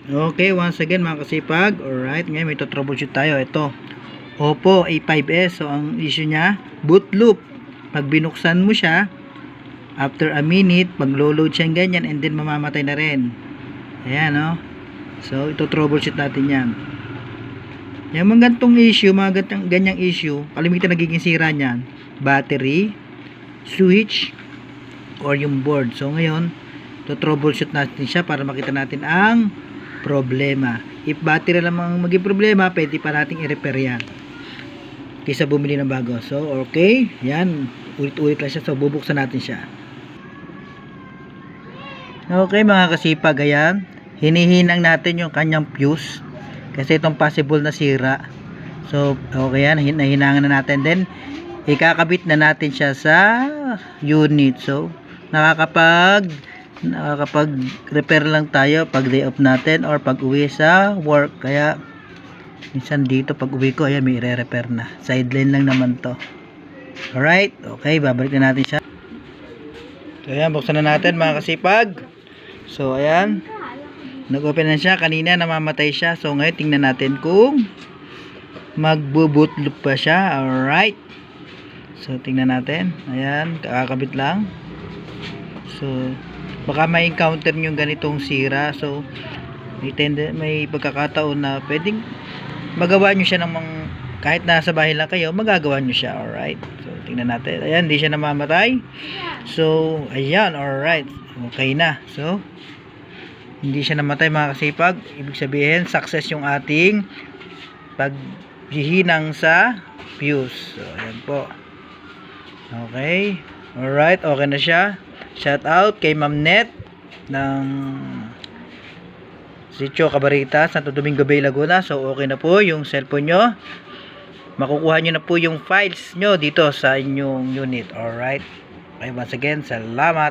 Okay, once again mga kasipag. Alright, ngayon may troubleshoot tayo. Ito, Oppo A5s. So, ang issue niya, boot loop. Pag binuksan mo siya, after a minute, maglo-load siya ganyan and then mamamatay na rin. Ayan, no? So, ito troubleshoot natin yan. Yung mga gantong issue, mga ganyang issue, kalimitan nagiging sira niyan, battery, switch, or yung board. So, ngayon, ito troubleshoot natin siya para makita natin ang problema. If battery lamang maging problema, pwede pa nating i-repair yan kaysa bumili ng bago. So, okay. Yan. Ulit-ulit lang siya. So, bubuksan natin siya. Okay, mga kasipag. Ayan. Hinihinang natin yung kanyang fuse. Kasi itong possible na sira. So, okay yan. Nahinangan na natin. Then, ikakabit na natin siya sa unit. So, nakakapag-repair lang tayo pag day off natin or pag uwi sa work. Kaya minsan dito pag uwi ko, ayan, may i-repair na. Sideline lang naman to. Alright, okay, babalik na natin siya. So ayan, buksan na natin mga kasipag. So ayan, nag-open na siya. Kanina namamatay siya. So ngayon tingnan natin kung magbo-boot loop pa siya. Alright, so tingnan natin. Ayan, kakakabit lang. So baka may encounter yung ganitong sira. So may pagkakataon na pwedeng magawa nyo siya ng kahit nasa bahay lang kayo, magagawa nyo siya. Alright, so tingnan natin. Ayan, hindi siya namamatay. So ayan, alright, okay na. So hindi siya namatay mga kasipag. Ibig sabihin success yung ating paghihinang sa fuse. So ayan po. Okay, alright, okay na siya. Shout out kay Ma'am Net ng Sitio Cabarita, Santo Domingo Bay, Laguna. So okay na po yung cellphone nyo. Makukuha nyo na po yung files nyo dito sa inyong unit. Alright. Okay, once again, salamat.